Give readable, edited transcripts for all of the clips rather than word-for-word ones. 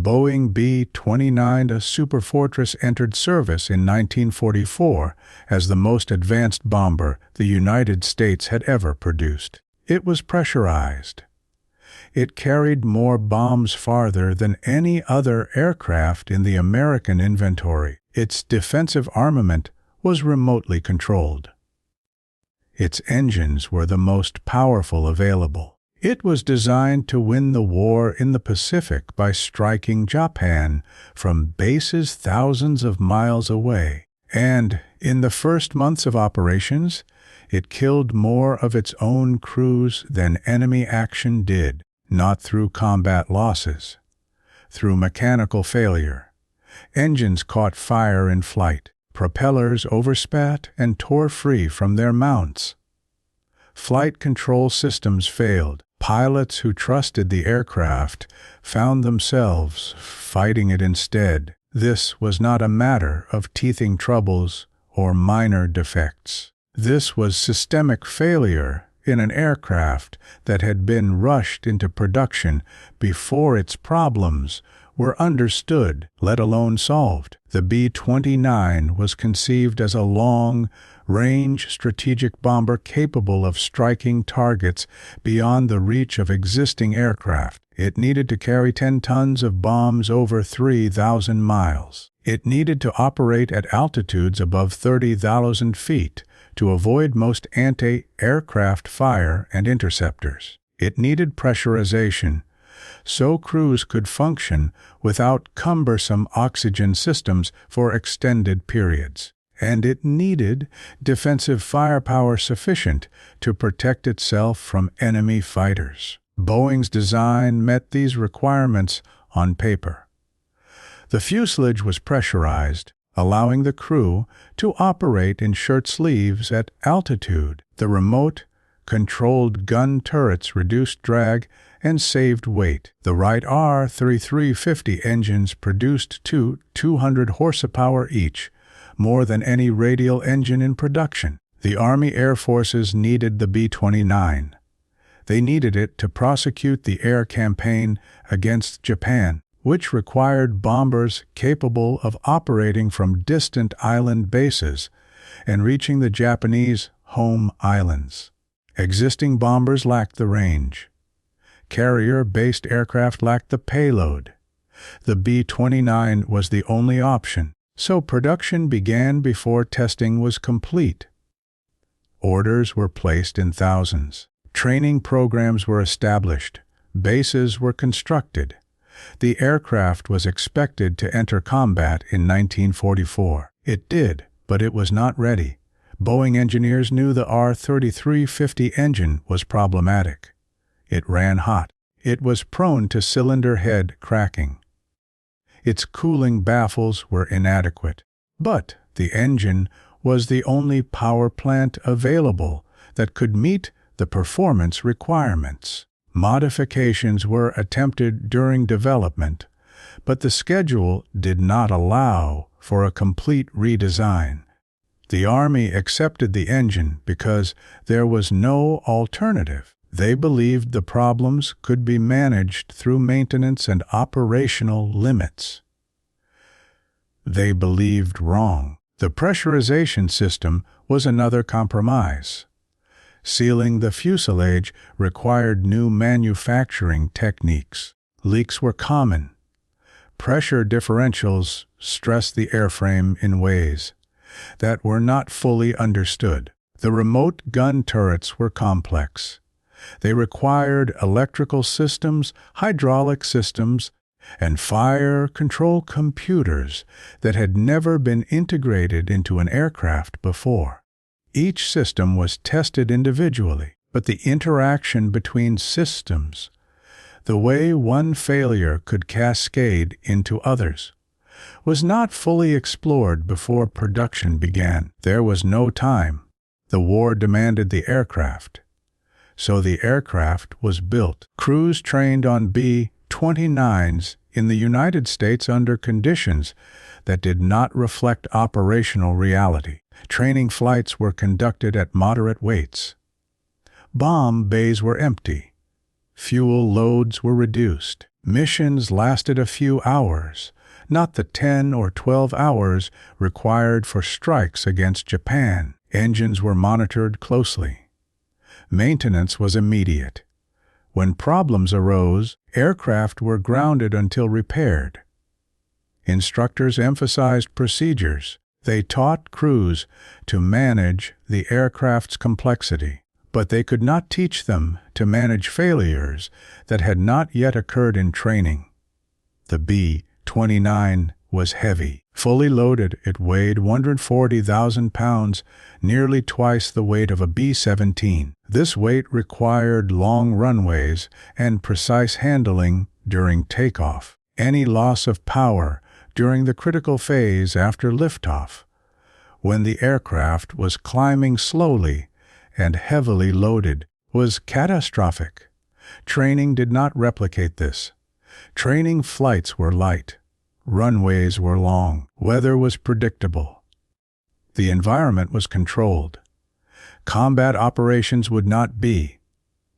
Boeing B-29 Superfortress entered service in 1944 as the most advanced bomber the United States had ever produced. It was pressurized. It carried more bombs farther than any other aircraft in the American inventory. Its defensive armament was remotely controlled. Its engines were the most powerful available. It was designed to win the war in the Pacific by striking Japan from bases thousands of miles away. And, in the first months of operations, it killed more of its own crews than enemy action did, not through combat losses, through mechanical failure. Engines caught fire in flight, propellers overspat and tore free from their mounts. Flight control systems failed. Pilots who trusted the aircraft found themselves fighting it instead. This was not a matter of teething troubles or minor defects. This was systemic failure in an aircraft that had been rushed into production before its problems were understood, let alone solved. The B-29 was conceived as a long-range strategic bomber capable of striking targets beyond the reach of existing aircraft. It needed to carry 10 tons of bombs over 3,000 miles. It needed to operate at altitudes above 30,000 feet to avoid most anti-aircraft fire and interceptors. It needed pressurization, so crews could function without cumbersome oxygen systems for extended periods. And it needed defensive firepower sufficient to protect itself from enemy fighters. Boeing's design met these requirements on paper. The fuselage was pressurized, allowing the crew to operate in shirt sleeves at altitude. The remote, controlled gun turrets reduced drag and saved weight. The Wright R-3350 engines produced 200 horsepower each, more than any radial engine in production. The Army Air Forces needed the B-29. They needed it to prosecute the air campaign against Japan, which required bombers capable of operating from distant island bases and reaching the Japanese home islands. Existing bombers lacked the range. Carrier-based aircraft lacked the payload. The B-29 was the only option, so production began before testing was complete. Orders were placed in thousands. Training programs were established. Bases were constructed. The aircraft was expected to enter combat in 1944. It did, but it was not ready. Boeing engineers knew the R-3350 engine was problematic. It ran hot. It was prone to cylinder head cracking. Its cooling baffles were inadequate. But the engine was the only power plant available that could meet the performance requirements. Modifications were attempted during development, but the schedule did not allow for a complete redesign. The Army accepted the engine because there was no alternative. They believed the problems could be managed through maintenance and operational limits. They believed wrong. The pressurization system was another compromise. Sealing the fuselage required new manufacturing techniques. Leaks were common. Pressure differentials stressed the airframe in ways that were not fully understood. The remote gun turrets were complex. They required electrical systems, hydraulic systems, and fire control computers that had never been integrated into an aircraft before. Each system was tested individually, but the interaction between systems, the way one failure could cascade into others, was not fully explored before production began. There was no time. The war demanded the aircraft. So the aircraft was built. Crews trained on B-29s in the United States under conditions that did not reflect operational reality. Training flights were conducted at moderate weights. Bomb bays were empty. Fuel loads were reduced. Missions lasted a few hours, not the 10 or 12 hours required for strikes against Japan. Engines were monitored closely. Maintenance was immediate. When problems arose, aircraft were grounded until repaired. Instructors emphasized procedures. They taught crews to manage the aircraft's complexity, but they could not teach them to manage failures that had not yet occurred in training. The B-29 was heavy. Fully loaded, it weighed 140,000 pounds, nearly twice the weight of a B-17. This weight required long runways and precise handling during takeoff. Any loss of power during the critical phase after liftoff, when the aircraft was climbing slowly and heavily loaded, was catastrophic. Training did not replicate this. Training flights were light. Runways were long. Weather was predictable. The environment was controlled. Combat operations would not be.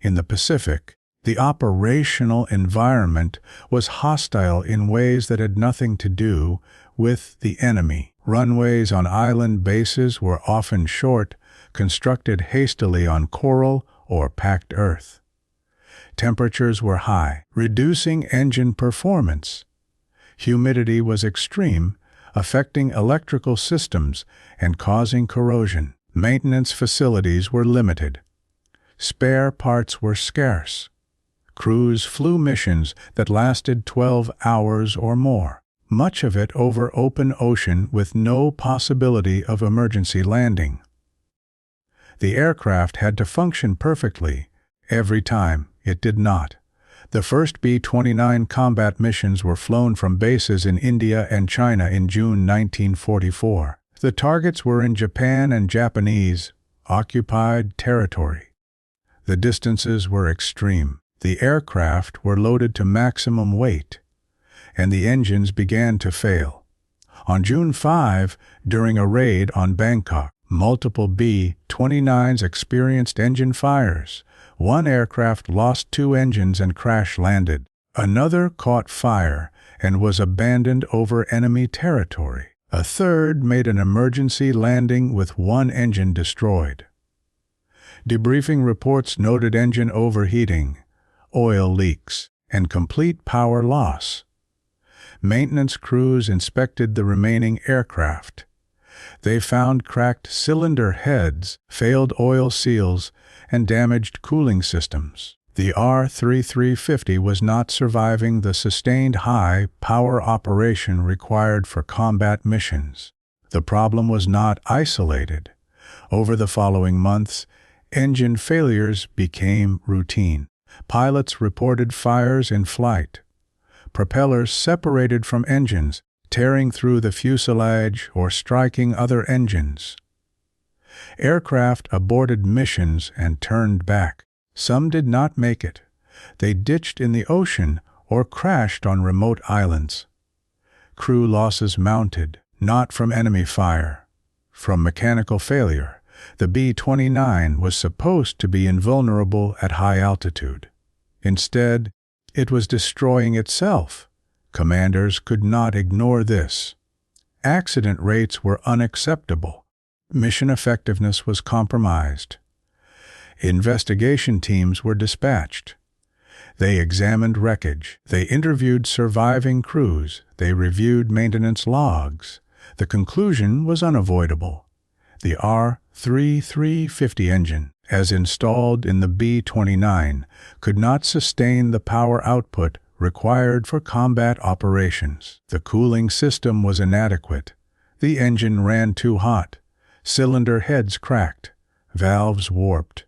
In the Pacific, the operational environment was hostile in ways that had nothing to do with the enemy. Runways on island bases were often short, constructed hastily on coral or packed earth. Temperatures were high, reducing engine performance. Humidity was extreme, affecting electrical systems and causing corrosion. Maintenance facilities were limited. Spare parts were scarce. Crews flew missions that lasted 12 hours or more, much of it over open ocean with no possibility of emergency landing. The aircraft had to function perfectly every time. It did not. The first B-29 combat missions were flown from bases in India and China in June 1944. The targets were in Japan and Japanese occupied territory. The distances were extreme. The aircraft were loaded to maximum weight, and the engines began to fail. On June 5, during a raid on Bangkok, multiple B-29s experienced engine fires. One aircraft lost 2 engines and crash-landed. Another caught fire and was abandoned over enemy territory. A third made an emergency landing with 1 engine destroyed. Debriefing reports noted engine overheating, oil leaks, and complete power loss. Maintenance crews inspected the remaining aircraft. They found cracked cylinder heads, failed oil seals, and damaged cooling systems. The R-3350 was not surviving the sustained high power operation required for combat missions. The problem was not isolated. Over the following months, engine failures became routine. Pilots reported fires in flight. Propellers separated from engines, tearing through the fuselage or striking other engines. Aircraft aborted missions and turned back. Some did not make it. They ditched in the ocean or crashed on remote islands. Crew losses mounted, not from enemy fire, from mechanical failure. The B-29 was supposed to be invulnerable at high altitude. Instead, it was destroying itself. Commanders could not ignore this. Accident rates were unacceptable. Mission effectiveness was compromised. Investigation teams were dispatched. They examined wreckage. They interviewed surviving crews. They reviewed maintenance logs. The conclusion was unavoidable. The R-3350 engine, as installed in the B-29, could not sustain the power output required for combat operations. The cooling system was inadequate. The engine ran too hot. Cylinder heads cracked. Valves warped.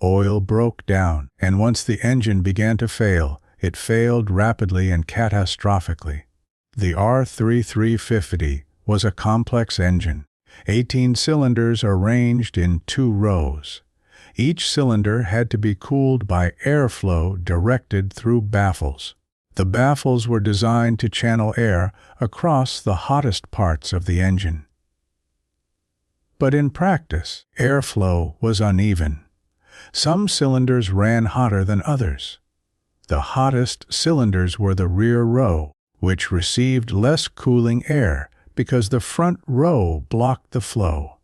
Oil broke down, and once the engine began to fail, it failed rapidly and catastrophically. The R-3350 was a complex engine. 18 cylinders arranged in 2 rows. Each cylinder had to be cooled by airflow directed through baffles. The baffles were designed to channel air across the hottest parts of the engine. But in practice, airflow was uneven. Some cylinders ran hotter than others. The hottest cylinders were the rear row, which received less cooling air because the front row blocked the flow.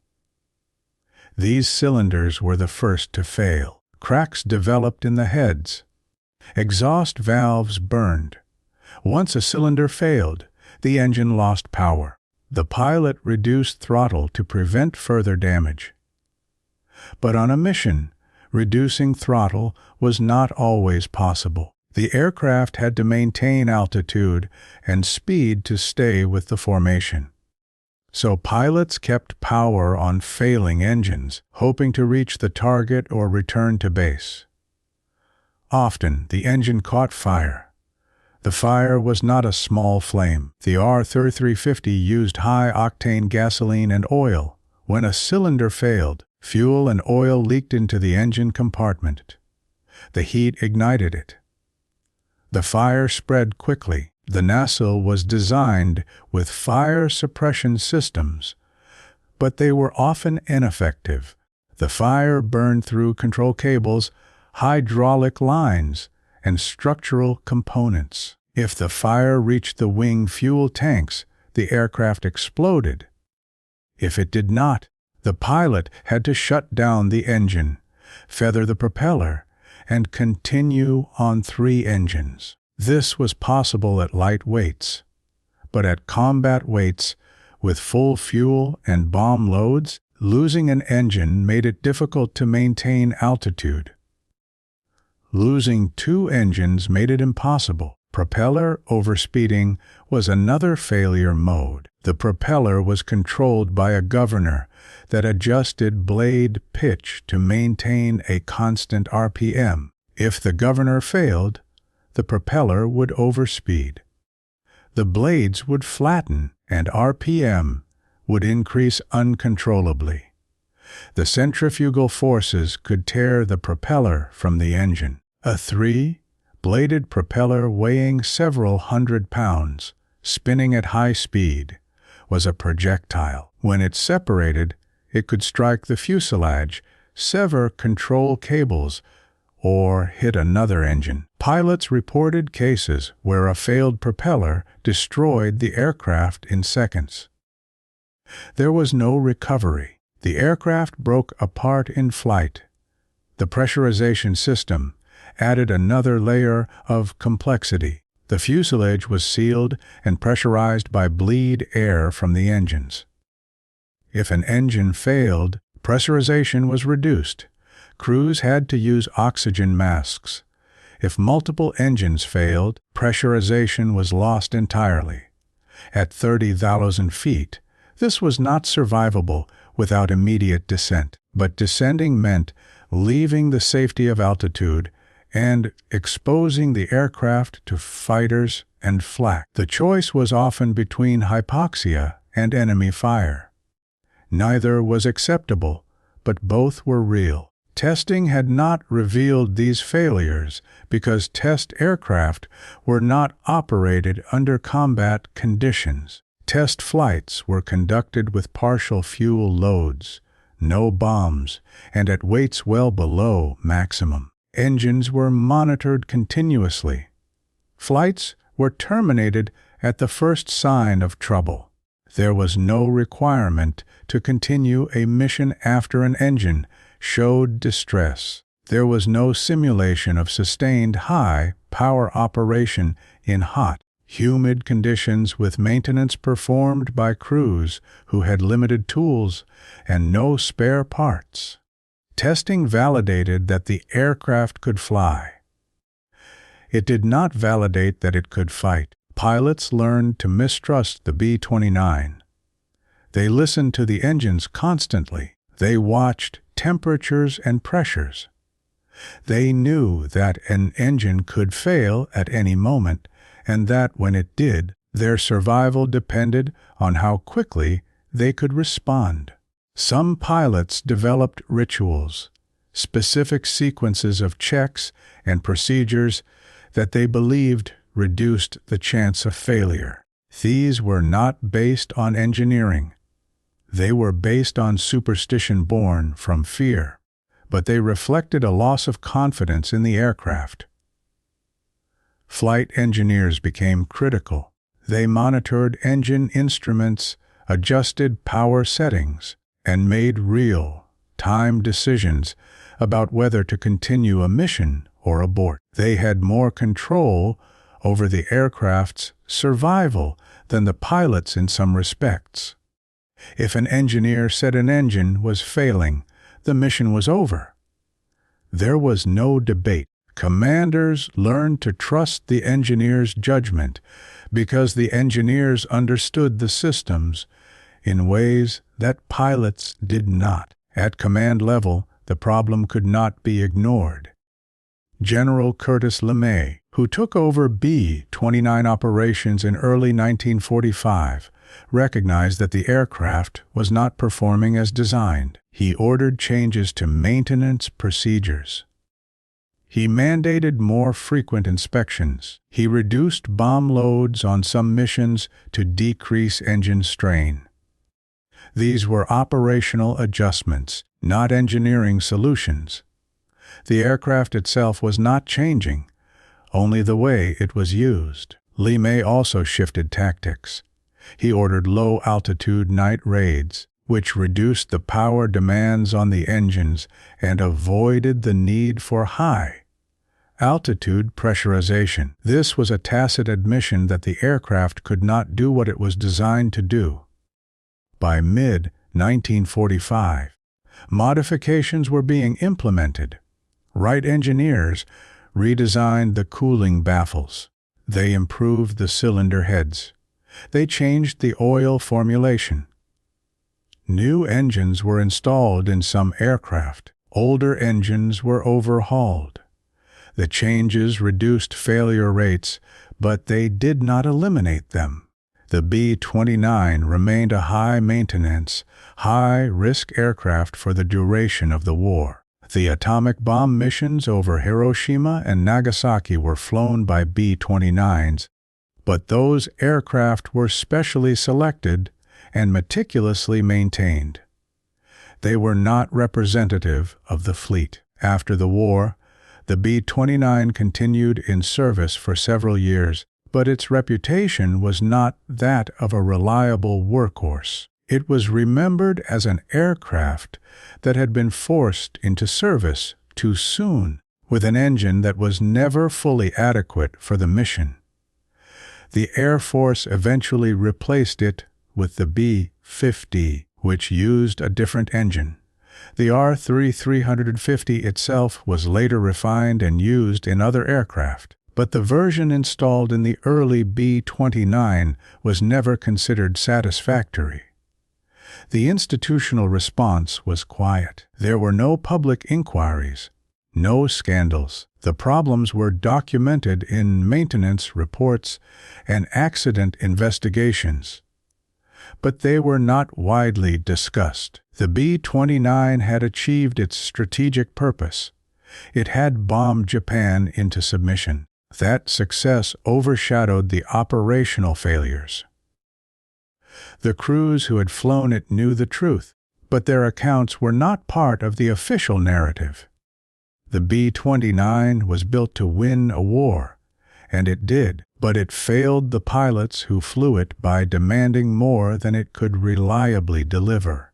These cylinders were the first to fail. Cracks developed in the heads. Exhaust valves burned. Once a cylinder failed, the engine lost power. The pilot reduced throttle to prevent further damage. But on a mission, reducing throttle was not always possible. The aircraft had to maintain altitude and speed to stay with the formation. So pilots kept power on failing engines, hoping to reach the target or return to base. Often, the engine caught fire. The fire was not a small flame. The R-350 used high-octane gasoline and oil. When a cylinder failed, fuel and oil leaked into the engine compartment. The heat ignited it. The fire spread quickly. The nacelle was designed with fire suppression systems, but they were often ineffective. The fire burned through control cables, hydraulic lines, and structural components. If the fire reached the wing fuel tanks, the aircraft exploded. If it did not, the pilot had to shut down the engine, feather the propeller, and continue on 3 engines. This was possible at light weights, but at combat weights, with full fuel and bomb loads, losing an engine made it difficult to maintain altitude. Losing 2 engines made it impossible. Propeller overspeeding was another failure mode. The propeller was controlled by a governor that adjusted blade pitch to maintain a constant RPM. If the governor failed, the propeller would overspeed. The blades would flatten and RPM would increase uncontrollably. The centrifugal forces could tear the propeller from the engine. A 3-bladed propeller weighing several hundred pounds, spinning at high speed, was a projectile. When it separated, it could strike the fuselage, sever control cables, or hit another engine. Pilots reported cases where a failed propeller destroyed the aircraft in seconds. There was no recovery. The aircraft broke apart in flight. The pressurization system added another layer of complexity. The fuselage was sealed and pressurized by bleed air from the engines. If an engine failed, pressurization was reduced. Crews had to use oxygen masks. If multiple engines failed, pressurization was lost entirely. At 30,000 feet, this was not survivable without immediate descent. But descending meant leaving the safety of altitude and exposing the aircraft to fighters and flak. The choice was often between hypoxia and enemy fire. Neither was acceptable, but both were real. Testing had not revealed these failures because test aircraft were not operated under combat conditions. Test flights were conducted with partial fuel loads, no bombs, and at weights well below maximum. Engines were monitored continuously. Flights were terminated at the first sign of trouble. There was no requirement to continue a mission after an engine showed distress. There was no simulation of sustained high-power operation in hot, humid conditions with maintenance performed by crews who had limited tools and no spare parts. Testing validated that the aircraft could fly. It did not validate that it could fight. Pilots learned to mistrust the B-29. They listened to the engines constantly. They watched temperatures and pressures. They knew that an engine could fail at any moment, and that when it did, their survival depended on how quickly they could respond. Some pilots developed rituals, specific sequences of checks and procedures that they believed reduced the chance of failure. These were not based on engineering. They were based on superstition born from fear, but they reflected a loss of confidence in the aircraft. Flight engineers became critical. They monitored engine instruments, adjusted power settings, and made real-time decisions about whether to continue a mission or abort. They had more control over the aircraft's survival than the pilots in some respects. If an engineer said an engine was failing, the mission was over. There was no debate. Commanders learned to trust the engineer's judgment because the engineers understood the systems in ways that pilots did not. At command level, the problem could not be ignored. General Curtis LeMay, who took over B-29 operations in early 1945, recognized that the aircraft was not performing as designed. He ordered changes to maintenance procedures. He mandated more frequent inspections. He reduced bomb loads on some missions to decrease engine strain. These were operational adjustments, not engineering solutions. The aircraft itself was not changing, only the way it was used. LeMay also shifted tactics. He ordered low-altitude night raids, which reduced the power demands on the engines and avoided the need for high-altitude pressurization. This was a tacit admission that the aircraft could not do what it was designed to do. By mid-1945, modifications were being implemented. Wright engineers redesigned the cooling baffles. They improved the cylinder heads. They changed the oil formulation. New engines were installed in some aircraft. Older engines were overhauled. The changes reduced failure rates, but they did not eliminate them. The B-29 remained a high-maintenance, high-risk aircraft for the duration of the war. The atomic bomb missions over Hiroshima and Nagasaki were flown by B-29s, but those aircraft were specially selected and meticulously maintained. They were not representative of the fleet. After the war, the B-29 continued in service for several years, but its reputation was not that of a reliable workhorse. It was remembered as an aircraft that had been forced into service too soon, with an engine that was never fully adequate for the mission. The Air Force eventually replaced it with the B-50, which used a different engine. The R-350 itself was later refined and used in other aircraft, but the version installed in the early B-29 was never considered satisfactory. The institutional response was quiet. There were no public inquiries, no scandals. The problems were documented in maintenance reports and accident investigations, but they were not widely discussed. The B-29 had achieved its strategic purpose. It had bombed Japan into submission. That success overshadowed the operational failures. The crews who had flown it knew the truth, but their accounts were not part of the official narrative. The B-29 was built to win a war, and it did, but it failed the pilots who flew it by demanding more than it could reliably deliver.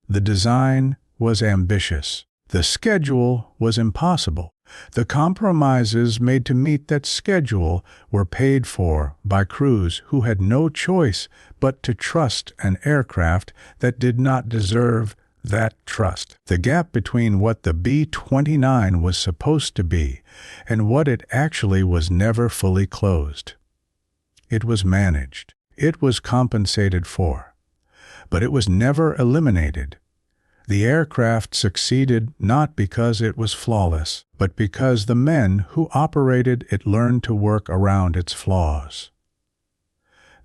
The design was ambitious. The schedule was impossible. The compromises made to meet that schedule were paid for by crews who had no choice but to trust an aircraft that did not deserve that trust. The gap between what the B-29 was supposed to be and what it actually was never fully closed. It was managed. It was compensated for. But it was never eliminated. The aircraft succeeded not because it was flawless, but because the men who operated it learned to work around its flaws.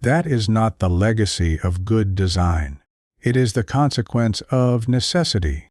That is not the legacy of good design. It is the consequence of necessity.